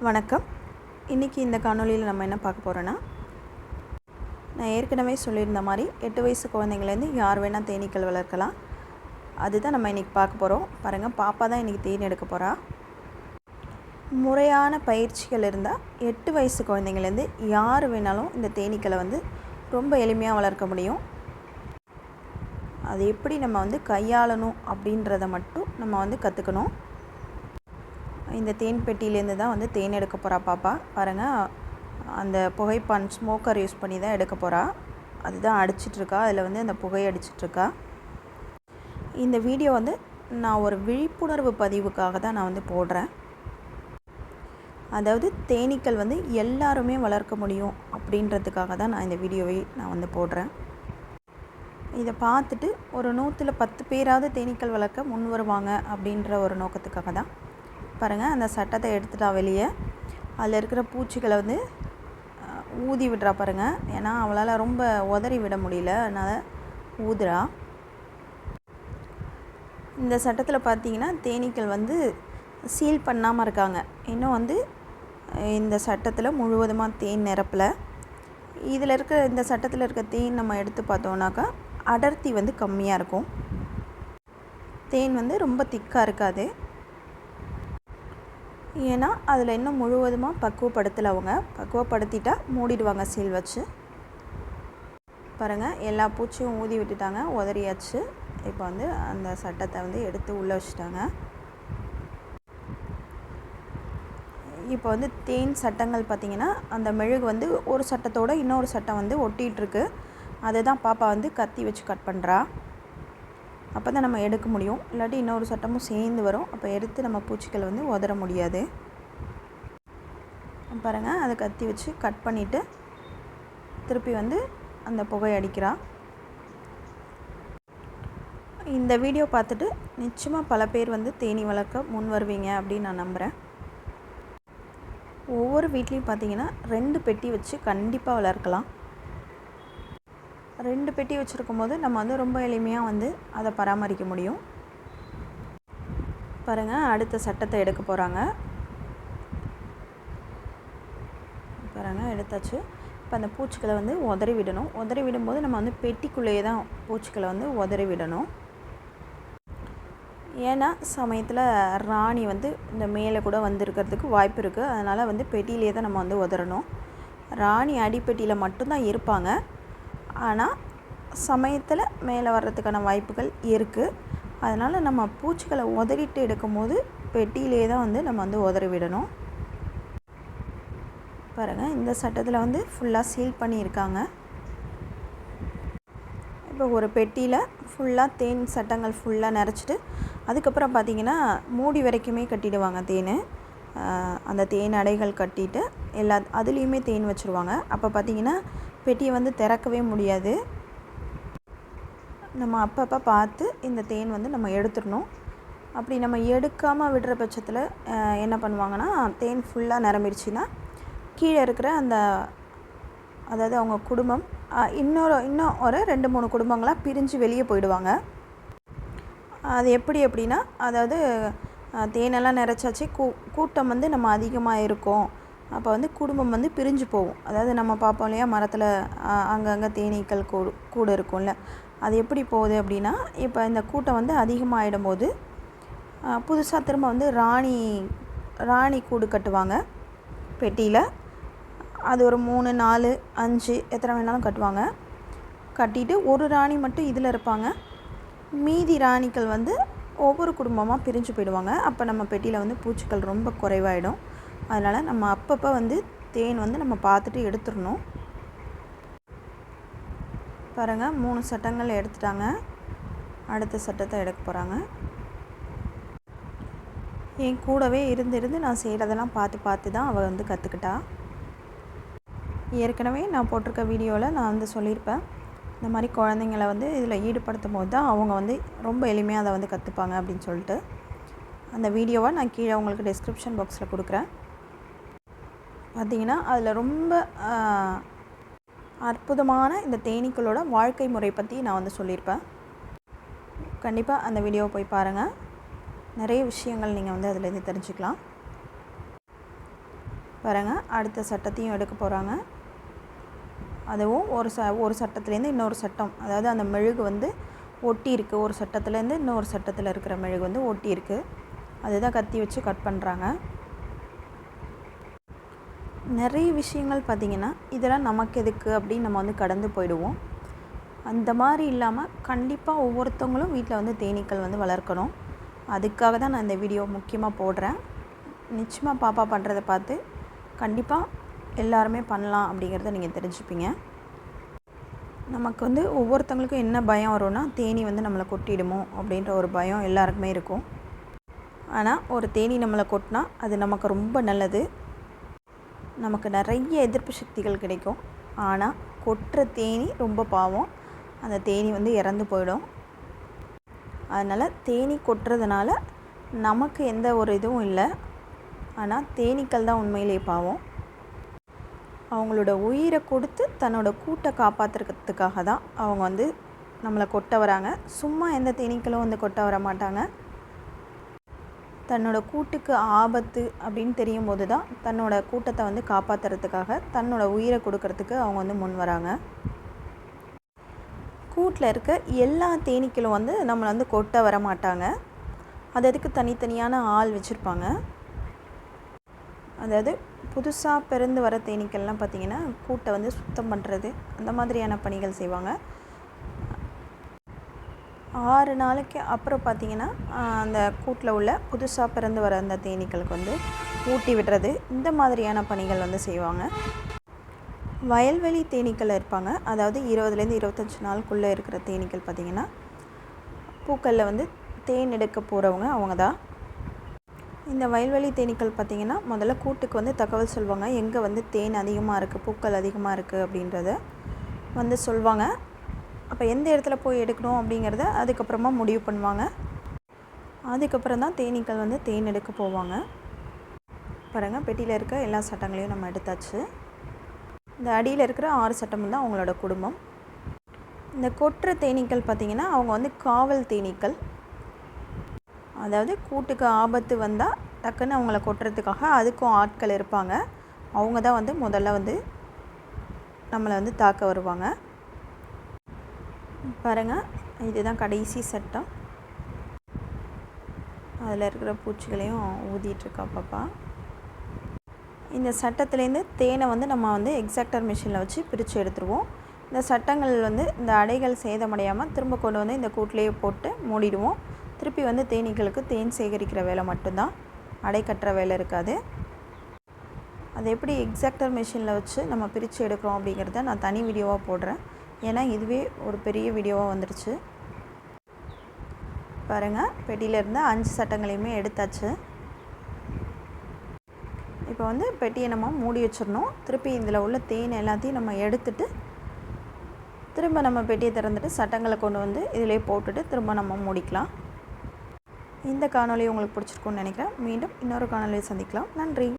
வணக்கம். இன்றைக்கி இந்த காணொளியில் நம்ம என்ன பார்க்க போகிறோன்னா, நான் ஏற்கனவே சொல்லியிருந்த மாதிரி 8 வயசு குழந்தைங்கலேருந்து யார் வேணால் தேனீக்கள் வளர்க்கலாம். அதுதான் நம்ம இன்றைக்கி பார்க்க போகிறோம். பாருங்கள், பாப்பா தான் இன்றைக்கி தேன் எடுக்க போகிறா. முறையான பயிற்சிகள் இருந்தால் 8 வயசு குழந்தைங்கலேருந்து யார் வேணாலும் இந்த தேனீக்களை ரொம்ப எளிமையாக வளர்க்க முடியும். அது எப்படி நம்ம கையாளணும் அப்படின்றத மட்டும் நம்ம கற்றுக்கணும். இந்த தேன் பெட்டியிலேருந்து தான் தேன் எடுக்க போகிறா பாப்பா. பாருங்கள், அந்த புகைப்பான் ஸ்மோக்கர் யூஸ் பண்ணி தான் எடுக்க போகிறா. அதுதான் அடிச்சிட்ருக்கா. அதில் அந்த புகை அடிச்சிட்ருக்கா. இந்த வீடியோ நான் ஒரு விழிப்புணர்வு பதிவுக்காக தான் நான் போடுறேன். அதாவது தேனீக்கள் எல்லாருமே வளர்க்க முடியும் அப்படின்றதுக்காக தான் நான் இந்த வீடியோவை நான் போடுறேன். இதை பார்த்துட்டு ஒரு 100ல் 10 பேராவது தேனீக்கள் வளர்க்க முன் வருவாங்க அப்படின்ற ஒரு நோக்கத்துக்காக தான். பாருங்கள், அந்த சட்டத்தை எடுத்துட்டா வெளியே. அதில் இருக்கிற பூச்சிகளை ஊதி விடுறா பாருங்கள். ஏன்னா அவளால் ரொம்ப உதறி விட முடியல, அதனால் ஊதுறா. இந்த சட்டத்தில் பார்த்தீங்கன்னா தேனீக்கள் சீல் பண்ணாமல் இருக்காங்க. இன்னும் இந்த சட்டத்தில் முழுவதுமாக தேன் நிரப்பல. இதில் இருக்கிற இந்த சட்டத்தில் இருக்க தேன் நம்ம எடுத்து பார்த்தோன்னாக்கா அடர்த்தி கம்மியாக இருக்கும். தேன் ரொம்ப திக்காக இருக்காது. ஏன்னா அதில் இன்னும் முழுவதுமாக பக்குவப்படுத்தலை. அவங்க பக்குவப்படுத்திட்டா மூடிடுவாங்க சீல் வச்சு. பாருங்கள், எல்லா பூச்சியும் ஊதி விட்டுட்டாங்க, உதறியாச்சு. இப்போ அந்த சட்டத்தை எடுத்து உள்ளே வச்சுட்டாங்க. இப்போ தேன் சட்டங்கள் பார்த்திங்கன்னா அந்த மெழுகு ஒரு சட்டத்தோடு இன்னொரு சட்டம் ஒட்டிகிட்ருக்கு. அதை தான் பாப்பா கத்தி வச்சு கட் பண்ணுறா. அப்போ தான் நம்ம எடுக்க முடியும். இல்லாட்டி இன்னொரு சட்டமும் சேர்ந்து வரும். அப்போ எடுத்து நம்ம பூச்சிகள் உதற முடியாது. பாருங்கள், அதை கத்தி வச்சு கட் பண்ணிவிட்டு திருப்பி அந்த புகை அடிக்கிறா. இந்த வீடியோ பார்த்துட்டு நிச்சயமாக பல பேர் தேனீ வளர்க்க முன் வருவீங்க அப்படின்னு நான் நம்புகிறேன். ஒவ்வொரு வீட்லேயும் பார்த்திங்கன்னா 2 பெட்டி வச்சு கண்டிப்பாக வளர்க்கலாம். 2 பெட்டி வச்சுருக்கும் போது நம்ம ரொம்ப எளிமையாக அதை பராமரிக்க முடியும். பாருங்கள், அடுத்த சட்டத்தை எடுக்க போகிறாங்க. பாருங்கள், எடுத்தாச்சு. இப்போ அந்த பூச்சிகளை உதறி விடணும். உதறி விடும்போது நம்ம பெட்டிக்குள்ளேயே தான் பூச்சிகளை உதறி விடணும். ஏன்னா சமயத்தில் ராணி இந்த மேலே கூட இருக்கிறதுக்கு வாய்ப்பு இருக்குது. அதனால் பெட்டியிலே தான் நம்ம உதறணும். ராணி அடிப்பெட்டியில் மட்டும்தான் இருப்பாங்க. ஆனால் சமயத்தில் மேலே வர்றதுக்கான வாய்ப்புகள் இருக்குது. அதனால் நம்ம பூச்சிகளை உதறிட்டு எடுக்கும்போது பெட்டியிலே தான் நம்ம உதறி விடணும். பாருங்கள், இந்த சட்டத்தில் ஃபுல்லாக சீல் பண்ணியிருக்காங்க. இப்போ ஒரு பெட்டியில் ஃபுல்லாக தேன் சட்டங்கள் ஃபுல்லாக நிறச்சிட்டு அதுக்கப்புறம் பார்த்திங்கன்னா மூடி வரைக்குமே கட்டிடுவாங்க தேன். அந்த தேன் அடைகள் கட்டிட்டு அதுலேயுமே தேன் வச்சுருவாங்க. அப்போ பார்த்திங்கன்னா பெட்டியை திறக்கவே முடியாது. நம்ம அப்பப்போ பார்த்து இந்த தேன் நம்ம எடுத்துடணும். அப்படி நம்ம எடுக்காமல் விடுற பட்சத்தில் என்ன பண்ணுவாங்கன்னா, தேன் ஃபுல்லாக நிரம்பிடுச்சின்னா கீழே இருக்கிற அதாவது அவங்க குடும்பம் இன்னும் ஒரு 2-3 குடும்பங்களாக பிரிஞ்சு வெளியே போயிடுவாங்க. அது எப்படி அப்படின்னா, அதாவது தேனெல்லாம் நிறச்சாச்சு, கூட்டம் நம்ம அதிகமாக இருக்கும். அப்போ குடும்பம் பிரிஞ்சு போகும். அதாவது நம்ம பார்ப்போம் இல்லையா, மரத்தில் அங்கங்கே தேனீக்கள் கூடு இருக்கும்ல, அது எப்படி போகுது அப்படின்னா, இப்போ இந்த கூட்டம் அதிகமாகிடும் போது புதுசாக திரும்ப ராணி கூடு கட்டுவாங்க பெட்டியில். அது ஒரு 3, 4, 5 எத்தனை வேணாலும் கட்டுவாங்க. கட்டிட்டு ஒரு ராணி மட்டும் இதில் இருப்பாங்க. மீதி ராணிகள் ஒவ்வொரு குடும்பமாக பிரிஞ்சு போயிடுவாங்க. அப்போ நம்ம பெட்டியில் பூச்சிகள் ரொம்ப குறைவாயிடும். அதனால் நம்ம அப்பப்போ தேன் நம்ம பார்த்துட்டு எடுத்துடணும். பாருங்கள், 3 சட்டங்கள் எடுத்துட்டாங்க. அடுத்த சட்டத்தை எடுக்க போகிறாங்க. என் கூடவே இருந்து நான் செய்கிறதெல்லாம் பார்த்து தான் அவள் கற்றுக்கிட்டா. ஏற்கனவே நான் போட்டிருக்க வீடியோவில் நான் சொல்லியிருப்பேன், இந்த மாதிரி குழந்தைங்கள இதில் ஈடுபடுத்தும் போது தான் அவங்க ரொம்ப எளிமையாக அதை கற்றுப்பாங்க அப்படின்னு சொல்லிட்டு. அந்த வீடியோவை நான் கீழே உங்களுக்கு டிஸ்கிரிப்ஷன் பாக்ஸில் கொடுக்குறேன். பார்த்திங்கன்னா அதில் ரொம்ப அற்புதமான இந்த தேனீக்களோட வாழ்க்கை முறை பற்றி நான் சொல்லியிருப்பேன். கண்டிப்பாக அந்த வீடியோவை போய் பாருங்கள். நிறைய விஷயங்கள் நீங்கள் அதுலேருந்து தெரிஞ்சுக்கலாம். பாருங்கள், அடுத்த சட்டத்தையும் எடுக்க போகிறாங்க. அதுவும் ஒரு சட்டத்துலேருந்து இன்னொரு சட்டம், அதாவது அந்த மெழுகு வந்து ஒட்டி இருக்குது. ஒரு சட்டத்துலேருந்து இன்னொரு சட்டத்தில் இருக்கிற மெழுகு வந்து ஒட்டி இருக்குது. அதுதான் கத்தி வச்சு கட் பண்ணுறாங்க. நிறைய விஷயங்கள் பார்த்திங்கன்னா இதெல்லாம் நமக்கு எதுக்கு அப்படின்னு நம்ம வந்து கடந்து போயிடுவோம். அந்த மாதிரி இல்லாமல் கண்டிப்பாக ஒவ்வொருத்தவங்களும் வீட்டில் வந்து தேனீக்கள் வந்து வளர்க்கணும். அதுக்காக தான் நான் இந்த வீடியோ முக்கியமாக போடுறேன். நிச்சயமாக பாப்பா பண்ணுறதை பார்த்து கண்டிப்பாக எல்லாருமே பண்ணலாம் அப்படிங்கிறத நீங்கள் தெரிஞ்சுப்பீங்க. நமக்கு வந்து ஒவ்வொருத்தவங்களுக்கும் என்ன பயம் வரும்னா, தேனீ வந்து நம்மளை கொட்டிடுமோ அப்படின்ற ஒரு பயம் எல்லாருக்குமே இருக்கும். ஆனால் ஒரு தேனீ நம்மளை கொட்டினா அது நமக்கு ரொம்ப நல்லது. நமக்கு நிறைய எதிர்ப்பு சக்திகள் கிடைக்கும். ஆனால் கொட்டுற தேனீ ரொம்ப பாவம். அந்த தேனீ வந்து இறந்து போயிடும். அதனால் தேனீ கொட்டுறதுனால நமக்கு எந்த ஒரு இதுவும் இல்லை. ஆனால் தேனீக்கள் தான் உண்மையிலேயே பாவம். அவங்களோட உயிரை கொடுத்து தன்னோட கூட்டை காப்பாற்றுறதுக்காக தான் அவங்க வந்து நம்மளை கொட்ட வராங்க. சும்மா எந்த தேனீக்களும் வந்து கொட்ட வர மாட்டாங்க. தன்னோட கூட்டுக்கு ஆபத்து அப்படின்னு தெரியும் போது தான் தன்னோட கூட்டத்தை வந்து காப்பாற்றுறதுக்காக தன்னோட உயிரை கொடுக்கறதுக்கு அவங்க வந்து முன் வராங்க. கூட்டில் இருக்க எல்லா தேனீக்களும் வந்து நம்மளை வந்து கொட்ட வர மாட்டாங்க. அதுக்கு தனித்தனியான ஆள் வச்சுருப்பாங்க. அதாவது புதுசாக பிறந்து வர தேனீக்கள்லாம் பார்த்திங்கன்னா கூட்டை வந்து சுத்தம் பண்ணுறது அந்த மாதிரியான பணிகள் செய்வாங்க. 6 நாளைக்கு அப்புறம் பார்த்திங்கன்னா அந்த கூட்டில் உள்ள புதுசாக பிறந்து வர அந்த தேனீக்களுக்கு வந்து ஊட்டி விடுறது இந்த மாதிரியான பணிகள் வந்து செய்வாங்க. வயல்வெளி தேனீக்கள் இருப்பாங்க. அதாவது 20லேருந்து 25 நாளுக்குள்ளே இருக்கிற தேனீக்கள் பார்த்திங்கன்னா பூக்களில் வந்து தேன் எடுக்க போகிறவங்க அவங்க தான். இந்த வயல்வெளி தேனீக்கள் பார்த்திங்கன்னா முதல்ல கூட்டுக்கு வந்து தகவல் சொல்லுவாங்க. எங்கே வந்து தேன் அதிகமாக இருக்குது, பூக்கள் அதிகமாக இருக்குது அப்படின்றத வந்து சொல்லுவாங்க. அப்போ எந்த இடத்துல போய் எடுக்கணும் அப்படிங்கிறத அதுக்கப்புறமா முடிவு பண்ணுவாங்க. அதுக்கப்புறம் தான் தேனீக்கள் வந்து தேன் எடுக்க போவாங்க. பாருங்கள், பெட்டியில் இருக்க எல்லா சட்டங்களையும் நம்ம எடுத்தாச்சு. இந்த அடியில் இருக்கிற 6 சட்டமும் தான் அவங்களோட குடும்பம். இந்த கொற்ற தேனீக்கள் பார்த்திங்கன்னா அவங்க வந்து காவல் தேனீக்கள். அதாவது கூட்டுக்கு ஆபத்து வந்தால் டக்குன்னு அவங்கள கொட்டுறதுக்காக அதுக்கும் ஆட்கள் இருப்பாங்க. அவங்க தான் வந்து முதல்ல வந்து நம்மளை வந்து தாக்க வருவாங்க. பாருங்கள், இதுதான் கடைசி சட்டம். அதில் இருக்கிற பூச்சிகளையும் ஊதிட்டுருக்கா பாப்பா. இந்த சட்டத்துலேருந்து தேனை வந்து நம்ம வந்து எக்ஸாக்டர் மிஷினில் வச்சு பிரித்து எடுத்துருவோம். இந்த சட்டங்கள் வந்து இந்த அடைகள் சேதமடையாமல் திரும்ப கொண்டு வந்து இந்த கூட்டிலேயே போட்டு மூடிடுவோம். திருப்பி வந்து தேனீக்களுக்கு தேன் சேகரிக்கிற வேலை மட்டும்தான், அடை கட்டுற வேலை இருக்காது. அது எப்படி எக்ஸாக்டர் மிஷினில் வச்சு நம்ம பிரித்து எடுக்கிறோம் அப்படிங்கிறத நான் தனி வீடியோவாக போடுறேன். ஏன்னா இதுவே ஒரு பெரிய வீடியோவாக வந்துடுச்சு. பாருங்கள், பெட்டியில் இருந்த 5 சட்டங்களையுமே எடுத்தாச்சு. இப்போ வந்து பெட்டியை நம்ம மூடி வச்சிடணும். திருப்பி இதில் உள்ள தேன் எல்லாத்தையும் நம்ம எடுத்துட்டு திரும்ப நம்ம பெட்டியை திறந்துட்டு சட்டங்களை கொண்டு வந்து இதிலே போட்டுட்டு திரும்ப நம்ம மூடிக்கலாம். இந்த காணொளி உங்களுக்கு பிடிச்சிருக்குன்னு நினைக்கிறேன். மீண்டும் இன்னொரு காணொளியை சந்திக்கலாம். நன்றி.